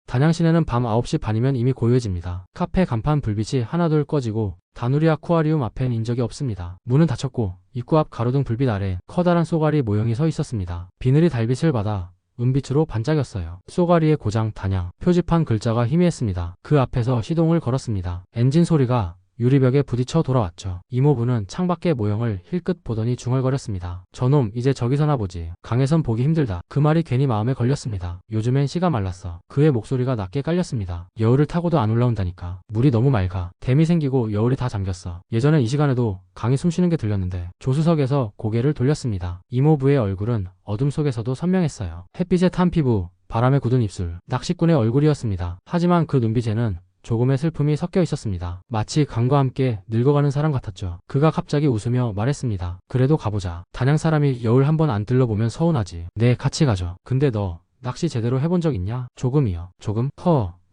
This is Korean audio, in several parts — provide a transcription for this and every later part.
단양 시내는 밤 9시 반이면 이미 고요해집니다. 카페 간판 불빛이 하나둘 꺼지고 다누리 아쿠아리움 앞엔 인적이 없습니다. 문은 닫혔고 입구 앞 가로등 불빛 아래 커다란 쏘가리 모형이 서 있었습니다. 비늘이 달빛을 받아 은빛으로 반짝였어요. 쏘가리의 고장 단양 표지판 글자가 희미했습니다. 그 앞에서 시동을 걸었습니다. 엔진 소리가 유리벽에 부딪혀 돌아왔죠. 이모부는 창밖의 모형을 힐끗 보더니 중얼거렸습니다. 저놈 이제 저기서나 보지. 강에선 보기 힘들다. 그 말이 괜히 마음에 걸렸습니다. 요즘엔 씨가 말랐어. 그의 목소리가 낮게 깔렸습니다. 여울을 타고도 안 올라온다니까. 물이 너무 맑아. 댐이 생기고 여울이 다 잠겼어. 예전엔 이 시간에도 강이 숨쉬는 게 들렸는데. 조수석에서 고개를 돌렸습니다. 이모부의 얼굴은 어둠 속에서도 선명했어요. 햇빛에 탄 피부, 바람에 굳은 입술, 낚시꾼의 얼굴이었습니다. 하지만 그 눈빛에는 조금의 슬픔이 섞여 있었습니다. 마치 강과 함께 늙어가는 사람 같았죠. 그가 갑자기 웃으며 말했습니다. 그래도 가보자. 단양 사람이 여울 한번 안 들러보면 서운하지. 네, 같이 가죠. 근데 너 낚시 제대로 해본 적 있냐? 조금이요. 조금?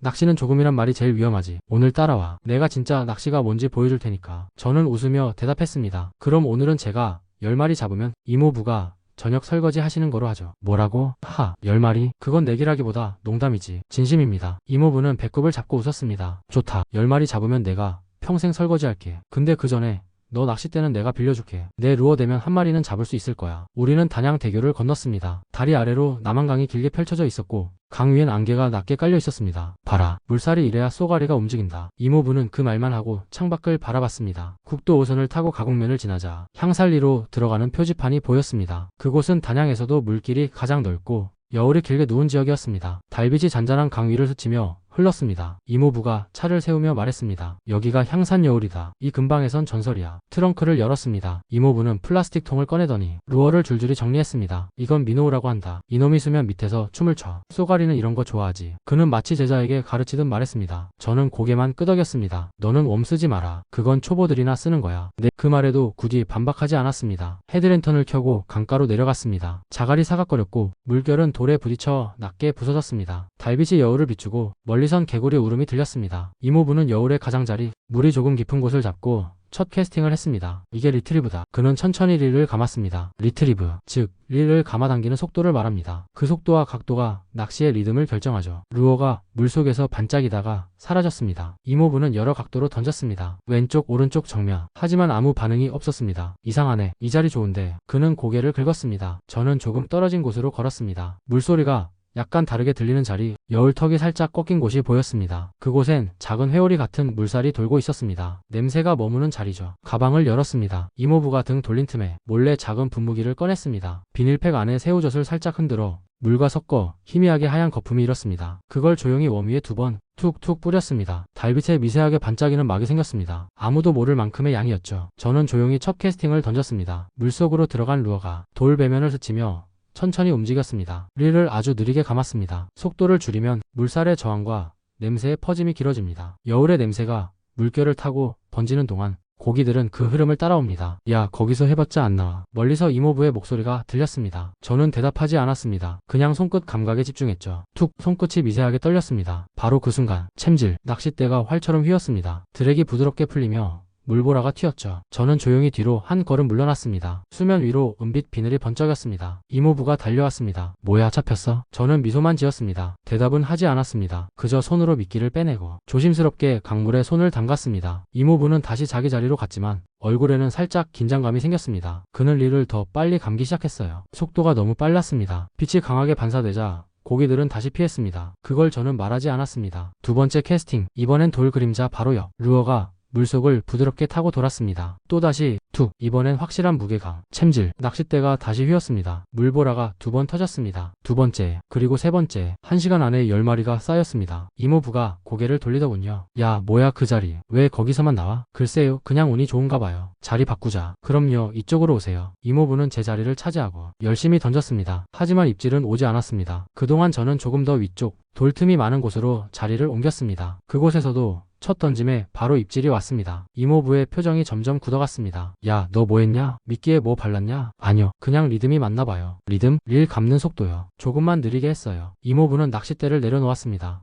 낚시는 조금이란 말이 제일 위험하지. 오늘 따라와. 내가 진짜 낚시가 뭔지 보여줄 테니까. 저는 웃으며 대답했습니다. 그럼 오늘은 제가 10마리 잡으면 이모부가 저녁 설거지 하시는 거로 하죠. 뭐라고? 10마리? 그건 내기라기보다 농담이지. 진심입니다. 이모부는 배꼽을 잡고 웃었습니다. 좋다. 10마리 잡으면 내가 평생 설거지 할게. 근데 그 전에 너 낚싯대는 내가 빌려줄게. 내 루어 되면 한 마리는 잡을 수 있을 거야. 우리는 단양대교를 건넜습니다. 다리 아래로 남한강이 길게 펼쳐져 있었고 강 위엔 안개가 낮게 깔려 있었습니다. 봐라. 물살이 이래야 쏘가리가 움직인다. 이모부는 그 말만 하고 창밖을 바라봤습니다. 국도 5선을 타고 가곡면을 지나자 향살리로 들어가는 표지판이 보였습니다. 그곳은 단양에서도 물길이 가장 넓고 여울이 길게 누운 지역이었습니다. 달빛이 잔잔한 강 위를 스치며 흘렀습니다. 이모부가 차를 세우며 말했습니다. 여기가 향산여울이다. 이 근방에선 전설이야. 트렁크를 열었습니다. 이모부는 플라스틱 통을 꺼내더니 루어를 줄줄이 정리했습니다. 이건 민호우라고 한다. 이놈이 수면 밑에서 춤을 춰. 쏘가리는 이런 거 좋아하지. 그는 마치 제자에게 가르치듯 말했습니다. 저는 고개만 끄덕였습니다. 너는 웜 쓰지 마라. 그건 초보들이나 쓰는 거야. 네, 그 말에도 굳이 반박하지 않았습니다. 헤드랜턴을 켜고 강가로 내려갔습니다. 자갈이 사각거렸고 물결은 돌에 부딪혀 낮게 부서졌습니다. 달빛이 여울을 비추고 멀리선 개구리 울음이 들렸습니다. 이모부는 여울의 가장자리, 물이 조금 깊은 곳을 잡고 첫 캐스팅을 했습니다. 이게 리트리브다. 그는 천천히 릴을 감았습니다. 리트리브, 즉 릴을 감아당기는 속도를 말합니다. 그 속도와 각도가 낚시의 리듬을 결정하죠. 루어가 물속에서 반짝이다가 사라졌습니다. 이모부는 여러 각도로 던졌습니다. 왼쪽, 오른쪽, 정면. 하지만 아무 반응이 없었습니다. 이상하네. 이 자리 좋은데. 그는 고개를 긁었습니다. 저는 조금 떨어진 곳으로 걸었습니다. 물소리가 약간 다르게 들리는 자리, 여울턱이 살짝 꺾인 곳이 보였습니다. 그곳엔 작은 회오리 같은 물살이 돌고 있었습니다. 냄새가 머무는 자리죠. 가방을 열었습니다. 이모부가 등 돌린 틈에 몰래 작은 분무기를 꺼냈습니다. 비닐팩 안에 새우젓을 살짝 흔들어 물과 섞어 희미하게 하얀 거품이 일었습니다. 그걸 조용히 웜 위에 2번 툭툭 뿌렸습니다. 달빛에 미세하게 반짝이는 막이 생겼습니다. 아무도 모를 만큼의 양이었죠. 저는 조용히 첫 캐스팅을 던졌습니다. 물속으로 들어간 루어가 돌 배면을 스치며 천천히 움직였습니다. 릴을 아주 느리게 감았습니다. 속도를 줄이면 물살의 저항과 냄새의 퍼짐이 길어집니다. 여울의 냄새가 물결을 타고 번지는 동안 고기들은 그 흐름을 따라옵니다. 야, 거기서 해봤자 안 나와. 멀리서 이모부의 목소리가 들렸습니다. 저는 대답하지 않았습니다. 그냥 손끝 감각에 집중했죠. 툭, 손끝이 미세하게 떨렸습니다. 바로 그 순간 챔질, 낚싯대가 활처럼 휘었습니다. 드랙이 부드럽게 풀리며 물보라가 튀었죠. 저는 조용히 뒤로 한 걸음 물러났습니다. 수면 위로 은빛 비늘이 번쩍였습니다. 이모부가 달려왔습니다. 뭐야, 잡혔어? 저는 미소만 지었습니다. 대답은 하지 않았습니다. 그저 손으로 미끼를 빼내고 조심스럽게 강물에 손을 담갔습니다. 이모부는 다시 자기 자리로 갔지만 얼굴에는 살짝 긴장감이 생겼습니다. 그는 릴을 더 빨리 감기 시작했어요. 속도가 너무 빨랐습니다. 빛이 강하게 반사되자 고기들은 다시 피했습니다. 그걸 저는 말하지 않았습니다. 두 번째 캐스팅, 이번엔 돌 그림자 바로 옆. 루어가 물속을 부드럽게 타고 돌았습니다. 또다시 툭, 이번엔 확실한 무게감. 챔질, 낚싯대가 다시 휘었습니다. 물보라가 2번 터졌습니다. 두 번째, 그리고 세 번째. 1시간 안에 10마리가 쌓였습니다. 이모부가 고개를 돌리더군요. 야, 뭐야 그 자리. 왜 거기서만 나와? 글쎄요, 그냥 운이 좋은가 봐요. 자리 바꾸자. 그럼요, 이쪽으로 오세요. 이모부는 제 자리를 차지하고 열심히 던졌습니다. 하지만 입질은 오지 않았습니다. 그동안 저는 조금 더 위쪽, 돌틈이 많은 곳으로 자리를 옮겼습니다. 그곳에서도 첫 던짐에 바로 입질이 왔습니다. 이모부의 표정이 점점 굳어갔습니다. 야, 너 뭐했냐? 미끼에 뭐 발랐냐? 아니요, 그냥 리듬이 맞나봐요. 리듬? 릴 감는 속도요. 조금만 느리게 했어요. 이모부는 낚싯대를 내려놓았습니다.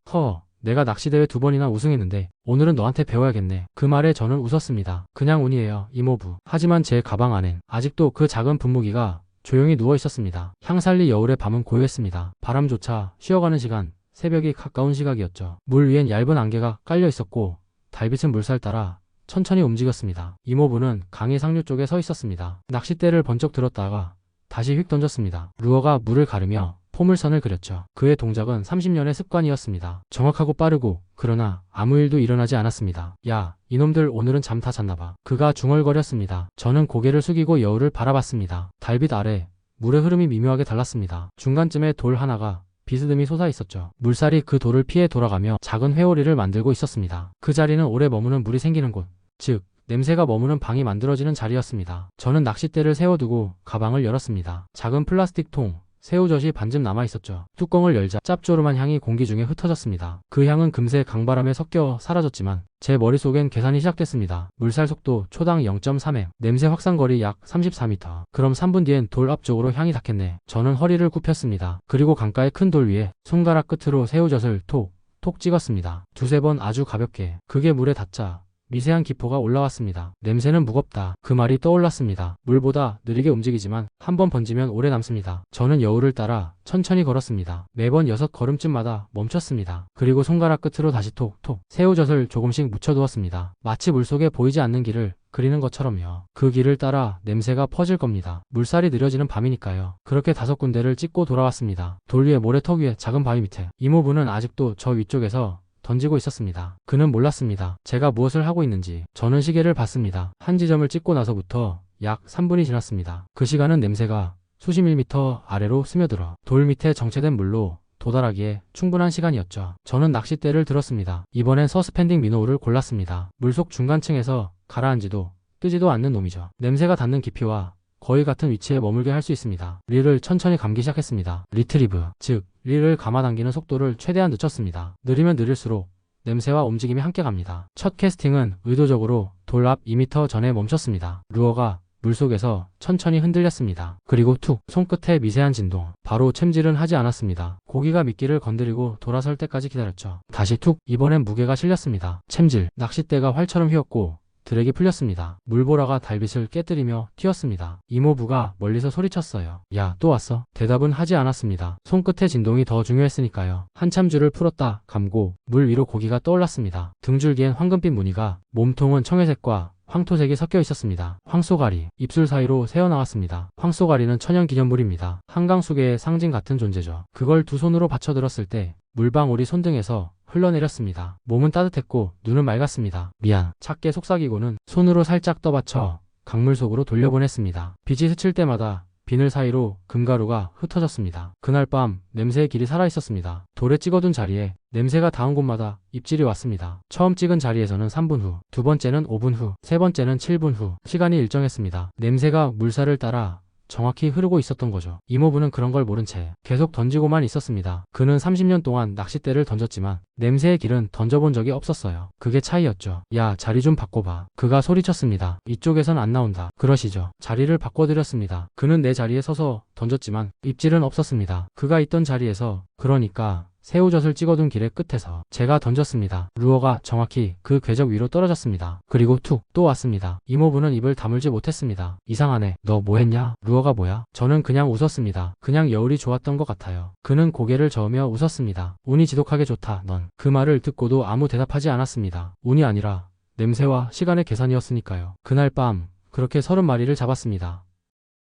내가 낚시대회 2번이나 우승했는데 오늘은 너한테 배워야겠네. 그 말에 저는 웃었습니다. 그냥 운이에요, 이모부. 하지만 제 가방 안엔 아직도 그 작은 분무기가 조용히 누워 있었습니다. 향살리 여울의 밤은 고요했습니다. 바람조차 쉬어가는 시간, 새벽이 가까운 시각이었죠. 물 위엔 얇은 안개가 깔려 있었고 달빛은 물살 따라 천천히 움직였습니다. 이모부는 강의 상류 쪽에 서 있었습니다. 낚싯대를 번쩍 들었다가 다시 휙 던졌습니다. 루어가 물을 가르며 포물선을 그렸죠. 그의 동작은 30년의 습관이었습니다. 정확하고 빠르고, 그러나 아무 일도 일어나지 않았습니다. 야, 이놈들 오늘은 잠 다 잤나봐. 그가 중얼거렸습니다. 저는 고개를 숙이고 여울을 바라봤습니다. 달빛 아래 물의 흐름이 미묘하게 달랐습니다. 중간쯤에 돌 하나가 비스듬히 솟아 있었죠. 물살이 그 돌을 피해 돌아가며 작은 회오리를 만들고 있었습니다. 그 자리는 오래 머무는 물이 생기는 곳, 즉 냄새가 머무는 방이 만들어지는 자리였습니다. 저는 낚싯대를 세워두고 가방을 열었습니다. 작은 플라스틱 통, 새우젓이 반쯤 남아있었죠. 뚜껑을 열자 짭조름한 향이 공기 중에 흩어졌습니다. 그 향은 금세 강바람에 섞여 사라졌지만 제 머릿속엔 계산이 시작됐습니다. 물살 속도 초당 0.3m, 냄새 확산거리 약 34m. 그럼 3분 뒤엔 돌 앞쪽으로 향이 닿겠네. 저는 허리를 굽혔습니다. 그리고 강가의 큰 돌 위에 손가락 끝으로 새우젓을 톡, 톡 찍었습니다. 두세 번 아주 가볍게. 그게 물에 닿자 미세한 기포가 올라왔습니다. 냄새는 무겁다. 그 말이 떠올랐습니다. 물보다 느리게 움직이지만 한 번 번지면 오래 남습니다. 저는 여울을 따라 천천히 걸었습니다. 매번 6걸음쯤마다 멈췄습니다. 그리고 손가락 끝으로 다시 톡톡 새우젓을 조금씩 묻혀두었습니다. 마치 물속에 보이지 않는 길을 그리는 것처럼요. 그 길을 따라 냄새가 퍼질 겁니다. 물살이 느려지는 밤이니까요. 그렇게 5군데를 찍고 돌아왔습니다. 돌 위에 모래턱 위에 작은 바위 밑에 이모부는 아직도 저 위쪽에서 던지고 있었습니다. 그는 몰랐습니다. 제가 무엇을 하고 있는지. 저는 시계를 봤습니다. 한 지점을 찍고 나서부터 약 3분이 지났습니다. 그 시간은 냄새가 수십 밀리미터 아래로 스며들어 돌 밑에 정체된 물로 도달하기에 충분한 시간이었죠. 저는 낚싯대를 들었습니다. 이번엔 서스펜딩 미노우를 골랐습니다. 물속 중간층에서 가라앉지도 뜨지도 않는 놈이죠. 냄새가 닿는 깊이와 거의 같은 위치에 머물게 할 수 있습니다. 릴을 천천히 감기 시작했습니다. 리트리브, 즉 릴을 감아당기는 속도를 최대한 늦췄습니다. 느리면 느릴수록 냄새와 움직임이 함께 갑니다. 첫 캐스팅은 의도적으로 돌 앞 2m 전에 멈췄습니다. 루어가 물속에서 천천히 흔들렸습니다. 그리고 툭, 손끝에 미세한 진동. 바로 챔질은 하지 않았습니다. 고기가 미끼를 건드리고 돌아설 때까지 기다렸죠. 다시 툭, 이번엔 무게가 실렸습니다. 챔질, 낚싯대가 활처럼 휘었고 드랙이 풀렸습니다. 물보라가 달빛을 깨뜨리며 튀었습니다. 이모부가 멀리서 소리쳤어요. 야, 또 왔어? 대답은 하지 않았습니다. 손끝의 진동이 더 중요했으니까요. 한참 줄을 풀었다 감고 물 위로 고기가 떠올랐습니다. 등줄기엔 황금빛 무늬가, 몸통은 청회색과 황토색이 섞여 있었습니다. 황쏘가리, 입술 사이로 새어나왔습니다. 황쏘가리는 천연기념물입니다. 한강수계의 상징 같은 존재죠. 그걸 두 손으로 받쳐들었을 때 물방울이 손등에서 흘러내렸습니다. 몸은 따뜻했고 눈은 맑았습니다. 미안. 작게 속삭이고는 손으로 살짝 떠받쳐 강물 속으로 돌려보냈습니다. 빛이 스칠 때마다 비늘 사이로 금가루가 흩어졌습니다. 그날 밤 냄새의 길이 살아있었습니다. 돌에 찍어둔 자리에 냄새가 닿은 곳마다 입질이 왔습니다. 처음 찍은 자리에서는 3분 후, 두 번째는 5분 후, 세 번째는 7분 후. 시간이 일정했습니다. 냄새가 물살을 따라 정확히 흐르고 있었던 거죠. 이모부는 그런 걸 모른 채 계속 던지고만 있었습니다. 그는 30년 동안 낚싯대를 던졌지만 냄새의 길은 던져본 적이 없었어요. 그게 차이였죠. 야, 자리 좀 바꿔봐. 그가 소리쳤습니다. 이쪽에선 안 나온다. 그러시죠. 자리를 바꿔드렸습니다. 그는 내 자리에 서서 던졌지만 입질은 없었습니다. 그가 있던 자리에서, 그러니까 새우젓을 찍어둔 길의 끝에서 제가 던졌습니다. 루어가 정확히 그 궤적 위로 떨어졌습니다. 그리고 툭, 또 왔습니다. 이모부는 입을 다물지 못했습니다. 이상하네. 너 뭐했냐? 루어가 뭐야? 저는 그냥 웃었습니다. 그냥 여울이 좋았던 것 같아요. 그는 고개를 저으며 웃었습니다. 운이 지독하게 좋다, 넌. 그 말을 듣고도 아무 대답하지 않았습니다. 운이 아니라 냄새와 시간의 계산이었으니까요. 그날 밤 그렇게 30마리를 잡았습니다.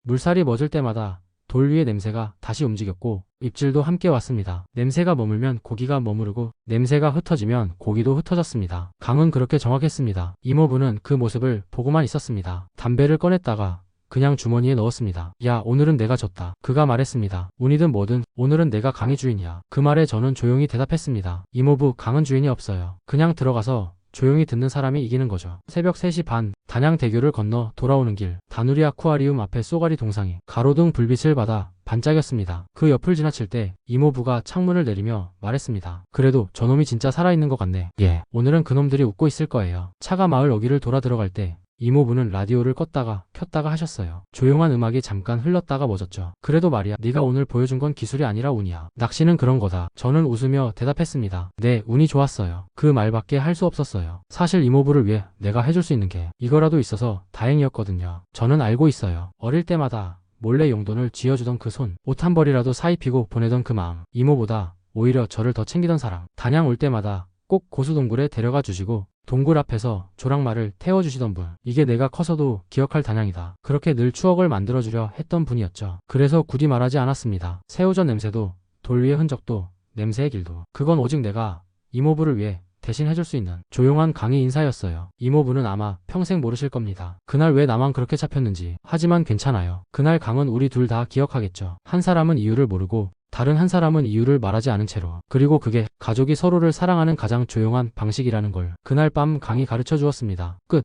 물살이 멎을 때마다 돌 위의 냄새가 다시 움직였고 입질도 함께 왔습니다. 냄새가 머물면 고기가 머무르고 냄새가 흩어지면 고기도 흩어졌습니다. 강은 그렇게 정확했습니다. 이모부는 그 모습을 보고만 있었습니다. 담배를 꺼냈다가 그냥 주머니에 넣었습니다. 야, 오늘은 내가 졌다. 그가 말했습니다. 운이든 뭐든 오늘은 내가 강의 주인이야. 그 말에 저는 조용히 대답했습니다. 이모부, 강은 주인이 없어요. 그냥 들어가서 조용히 듣는 사람이 이기는 거죠. 새벽 3시 반, 단양대교를 건너 돌아오는 길, 다누리 아쿠아리움 앞에 쏘가리 동상이 가로등 불빛을 받아 반짝였습니다. 그 옆을 지나칠 때 이모부가 창문을 내리며 말했습니다. 그래도 저놈이 진짜 살아있는 것 같네. 예, 오늘은 그놈들이 웃고 있을 거예요. 차가 마을 어귀를 돌아 들어갈 때 이모부는 라디오를 껐다가 켰다가 하셨어요. 조용한 음악이 잠깐 흘렀다가 멎었죠. 그래도 말이야, 네가 오늘 보여준 건 기술이 아니라 운이야. 낚시는 그런 거다. 저는 웃으며 대답했습니다. 네, 운이 좋았어요. 그 말밖에 할 수 없었어요. 사실 이모부를 위해 내가 해줄 수 있는 게 이거라도 있어서 다행이었거든요. 저는 알고 있어요. 어릴 때마다 몰래 용돈을 쥐어주던 그 손, 옷 한 벌이라도 사입히고 보내던 그 마음, 이모보다 오히려 저를 더 챙기던 사람. 단양 올 때마다 꼭 고수동굴에 데려가 주시고 동굴 앞에서 조랑말을 태워주시던 분. 이게 내가 커서도 기억할 단양이다. 그렇게 늘 추억을 만들어주려 했던 분이었죠. 그래서 굳이 말하지 않았습니다. 새우젓 냄새도 돌 위의 흔적도 냄새의 길도. 그건 오직 내가 이모부를 위해 대신 해줄 수 있는 조용한 강의 인사였어요. 이모부는 아마 평생 모르실 겁니다. 그날 왜 나만 그렇게 잡혔는지. 하지만 괜찮아요. 그날 강은 우리 둘 다 기억하겠죠. 한 사람은 이유를 모르고 다른 한 사람은 이유를 말하지 않은 채로. 그리고 그게 가족이 서로를 사랑하는 가장 조용한 방식이라는 걸 그날 밤 강이 가르쳐 주었습니다. 끝.